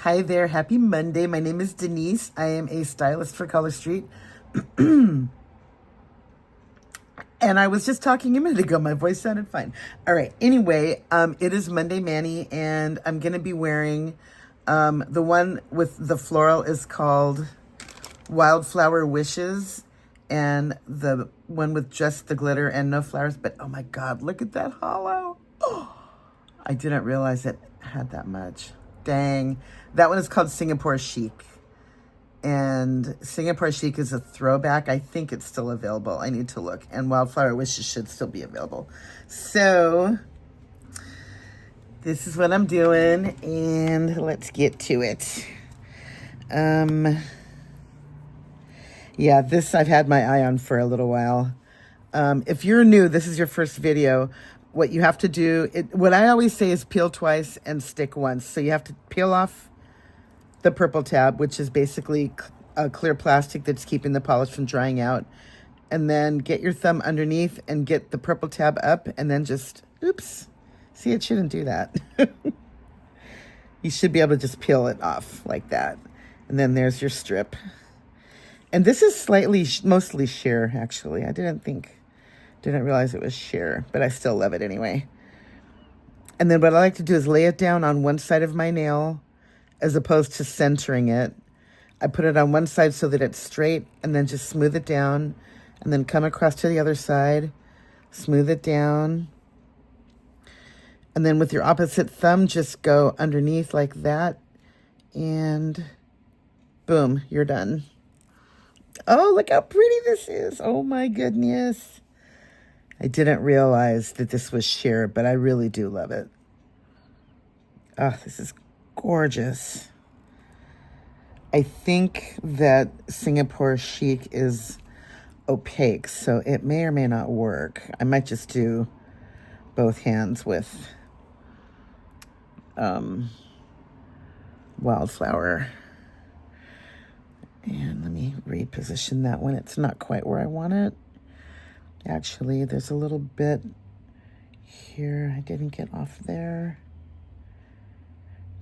Hi there, happy Monday. My name is Denise. I am a stylist for Color Street. And I was just talking a minute ago. My voice sounded fine. All right. Anyway, it is Monday Manny, and I'm going to be wearing the one with the floral is called Wildflower Wishes, and the one with just the glitter and no flowers. But oh my God, look at that holo. Oh, I didn't realize it had that much. Dang. That one is called Singapore Chic. And Singapore Chic is a throwback. I think it's still available. I need to look. And Wildflower Wishes should still be available. So this is what I'm doing, and let's get to it. Yeah, this I've had my eye on for a little while. If you're new, this is your first video, what you have to do, what I always say is peel twice and stick once. So you have to peel off the purple tab, which is basically a clear plastic that's keeping the polish from drying out. And then get your thumb underneath and get the purple tab up, and then just, oops. See, it shouldn't do that. You should be able to just peel it off like that. And then there's your strip. And this is mostly sheer, actually. I didn't realize it was sheer, but I still love it anyway. And then what I like to do is lay it down on one side of my nail as opposed to centering it. I put it on one side so that it's straight, and then just smooth it down, and then come across to the other side, smooth it down. And then with your opposite thumb, just go underneath like that, and boom, you're done. Oh, look how pretty this is. Oh my goodness. I didn't realize that this was sheer, but I really do love it. Oh, this is gorgeous. I think that Singapore Chic is opaque, so it may or may not work. I might just do both hands with Wildflower. And let me reposition that one. It's not quite where I want it. Actually, there's a little bit here. I didn't get off there.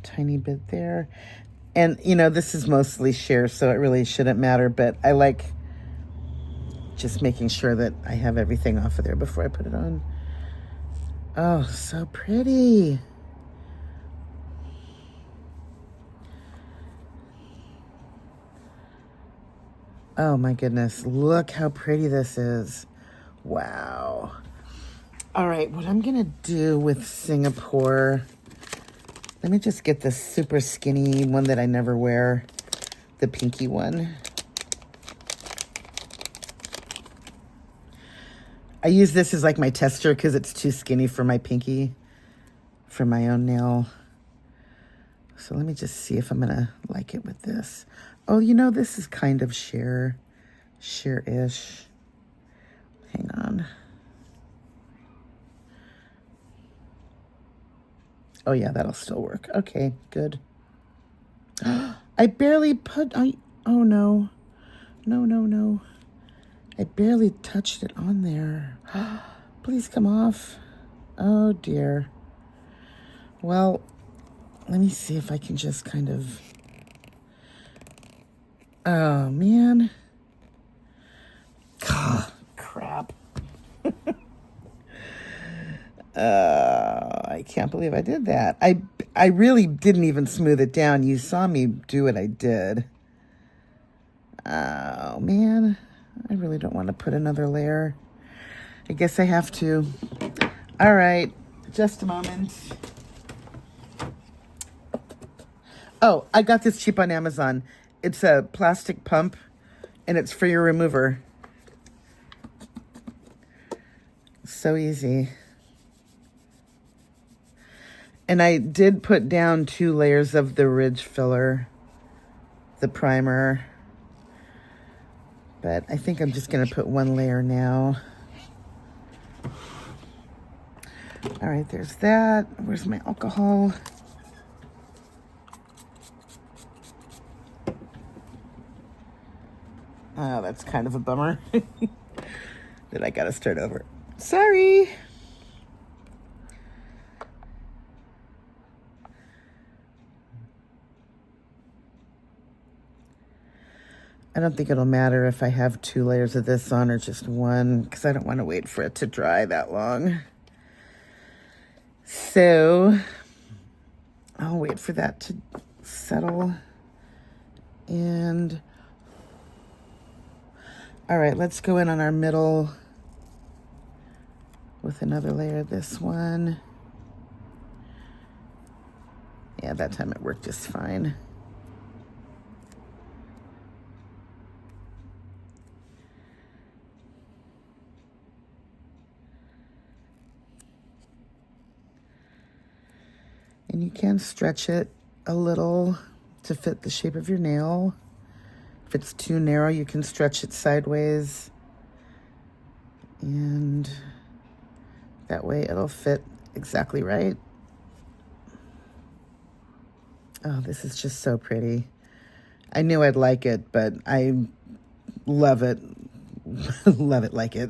Tiny bit there. And, you know, this is mostly sheer, so it really shouldn't matter. But I like just making sure that I have everything off of there before I put it on. Oh, so pretty. Oh my goodness, look how pretty this is. Wow. All right, what I'm gonna do with Singapore, let me just get this super skinny one that I never wear, the pinky one. I use this as like my tester because it's too skinny for my pinky, for my own nail. So let me just see if I'm gonna like it with this. Oh, you know, this is kind of sheer-ish. Hang on. Oh yeah, that'll still work. Okay, good. I barely put, oh no. No. I barely touched it on there. Please come off. Oh dear. Well, let me see if I can just kind of, oh man. Oh, crap. I can't believe I did that. I really didn't even smooth it down. You saw me do what I did. Oh man. I really don't want to put another layer. I guess I have to. All right, just a moment. Oh, I got this cheap on Amazon. It's a plastic pump, and it's for your remover. So easy. And I did put down 2 layers of the ridge filler, the primer. But I think I'm just going to put 1 layer now. All right, there's that. Where's my alcohol? Oh, that's kind of a bummer. That I got to start over. Sorry. I don't think it'll matter if I have 2 layers of this on or just one, because I don't want to wait for it to dry that long. So I'll wait for that to settle. And all right, let's go in on our middle with another layer of this one. Yeah, that time it worked just fine. And you can stretch it a little to fit the shape of your nail. If it's too narrow, you can stretch it sideways. And that way it'll fit exactly right. Oh, this is just so pretty. I knew I'd like it, but I love it. Love it like it.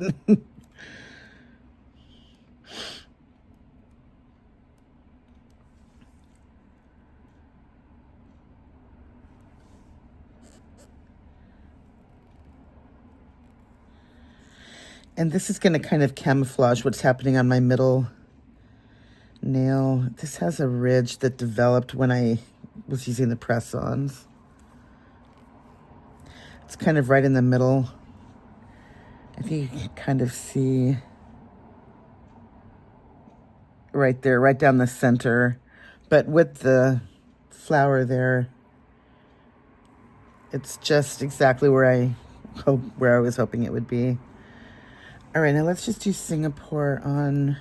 And this is going to kind of camouflage what's happening on my middle nail. This has a ridge that developed when I was using the press-ons. It's kind of right in the middle. I think you can kind of see right there, right down the center. But with the flower there, it's just exactly where I was hoping it would be. All right, now let's just do Singapore on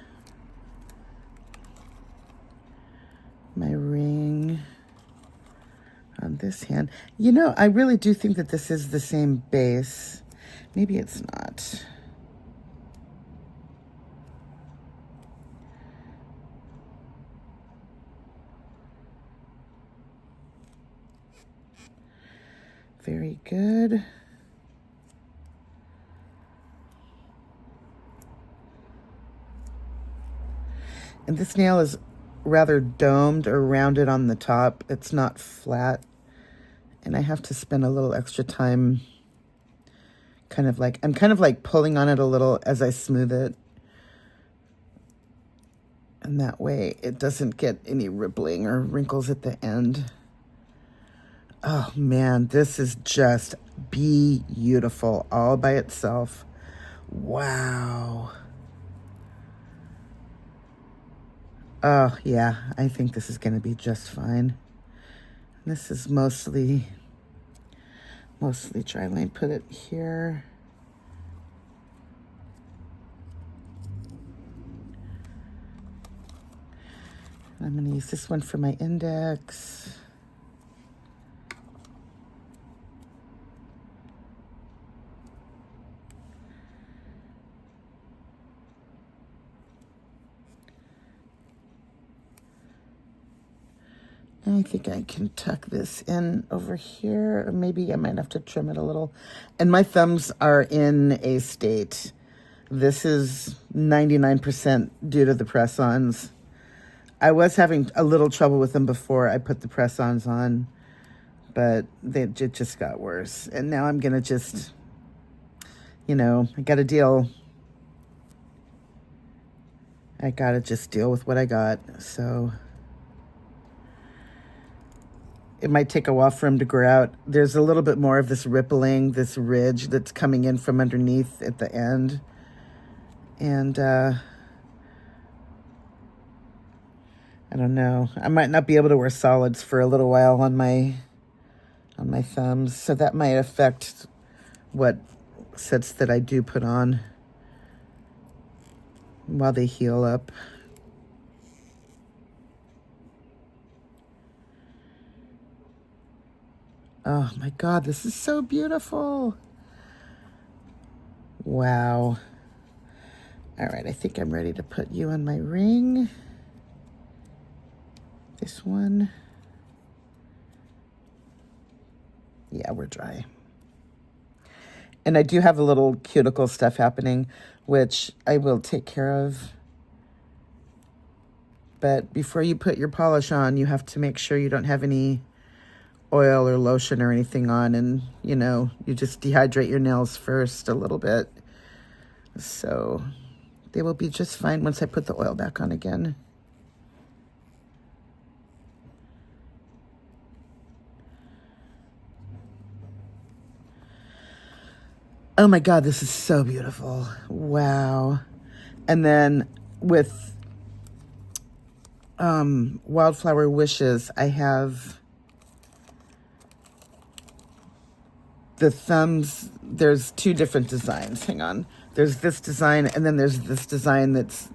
my ring on this hand. You know, I really do think that this is the same base. Maybe it's not. Very good. And this nail is rather domed or rounded on the top. It's not flat. And I have to spend a little extra time I'm kind of like pulling on it a little as I smooth it. And that way it doesn't get any rippling or wrinkles at the end. Oh man, this is just beautiful all by itself. Wow. Oh, yeah, I think this is going to be just fine. This is mostly dry. Let me put it here. I'm going to use this one for my index. I think I can tuck this in over here, or maybe I might have to trim it a little. And my thumbs are in a state. This is 99% due to the press-ons. I was having a little trouble with them before I put the press-ons on, but it just got worse. And now I'm going to just, I got to deal. I got to just deal with what I got, so it might take a while for him to grow out. There's a little bit more of this rippling, this ridge that's coming in from underneath at the end. And I don't know. I might not be able to wear solids for a little while on my thumbs. So that might affect what sets that I do put on while they heal up. Oh my God, this is so beautiful. Wow. All right, I think I'm ready to put you on my ring. This one. Yeah, we're dry. And I do have a little cuticle stuff happening, which I will take care of. But before you put your polish on, you have to make sure you don't have any oil or lotion or anything on, and you know, you just dehydrate your nails first a little bit. So they will be just fine once I put the oil back on again. Oh my God, this is so beautiful. Wow. And then with Wildflower Wishes, I have the thumbs. There's two different designs. Hang on. There's this design, and then there's this design that's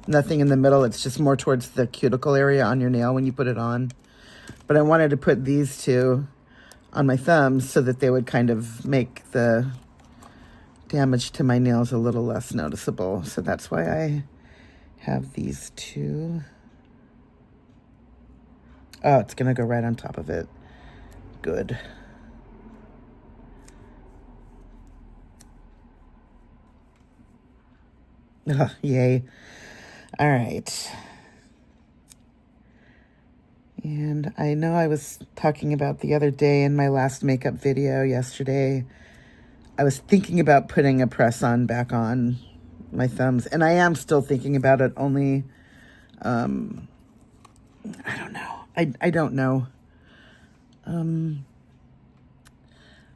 nothing in the middle. It's just more towards the cuticle area on your nail when you put it on. But I wanted to put these two on my thumbs so that they would kind of make the damage to my nails a little less noticeable. So that's why I have these two. Oh, it's gonna go right on top of it. Good. Oh, yay. All right. And I know I was talking about the other day in my last makeup video yesterday, I was thinking about putting a press-on back on my thumbs, and I am still thinking about it, only, I don't know. I don't know.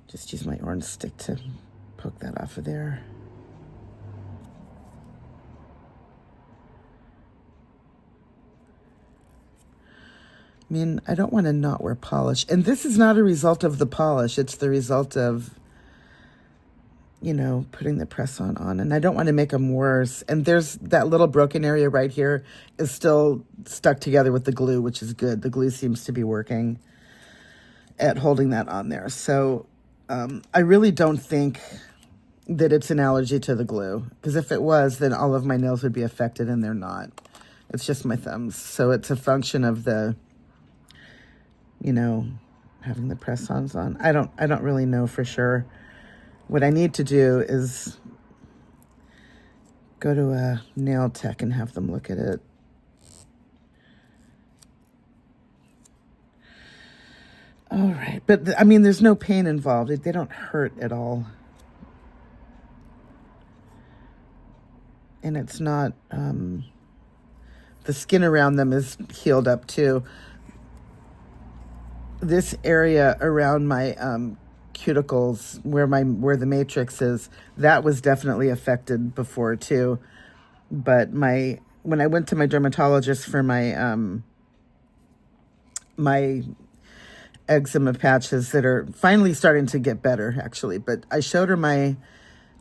Just use my orange stick to poke that off of there. I mean, I don't want to not wear polish. And this is not a result of the polish. It's the result of, you know, putting the press-on on. And I don't want to make them worse. And there's that little broken area right here is still stuck together with the glue, which is good. The glue seems to be working at holding that on there. So I really don't think that it's an allergy to the glue. Because if it was, then all of my nails would be affected, and they're not. It's just my thumbs. So it's a function of the, you know, having the press-ons on. I don't really know for sure. What I need to do is go to a nail tech and have them look at it. All right, but I mean, there's no pain involved. They don't hurt at all. And it's not, the skin around them is healed up too. This area around my cuticles, where the matrix is, that was definitely affected before too. But when I went to my dermatologist for my my eczema patches that are finally starting to get better, actually, but I showed her my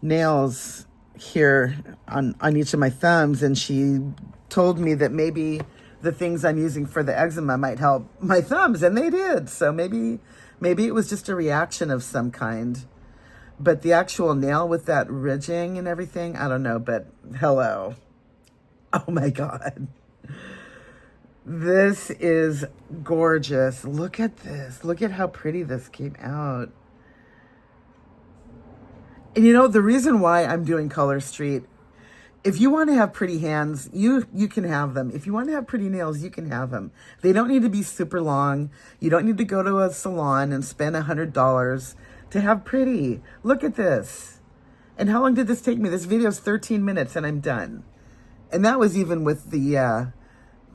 nails here on each of my thumbs, and she told me that maybe the things I'm using for the eczema might help my thumbs, and they did. So maybe it was just a reaction of some kind. But the actual nail with that ridging and everything, I don't know, but hello. Oh my God. This is gorgeous. Look at this. Look at how pretty this came out. And you know, the reason why I'm doing Color Street, if you want to have pretty hands, you can have them. If you want to have pretty nails, you can have them. They don't need to be super long. You don't need to go to a salon and spend $100 to have pretty. Look at this. And how long did this take me? This video is 13 minutes and I'm done. And that was even with the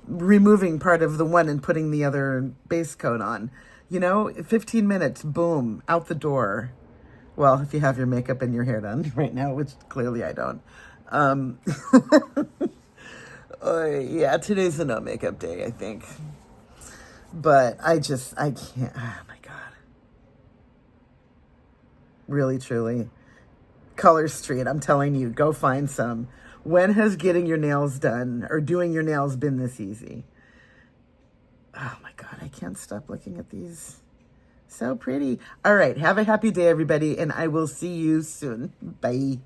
removing part of the one and putting the other base coat on. You know, 15 minutes, boom, out the door. Well, if you have your makeup and your hair done right now, which clearly I don't. Yeah, today's a no makeup day, I think. But I can't, oh my God. Really, truly. Color Street, I'm telling you, go find some. When has getting your nails done or doing your nails been this easy? Oh my God, I can't stop looking at these. So pretty. All right, have a happy day, everybody, and I will see you soon. Bye.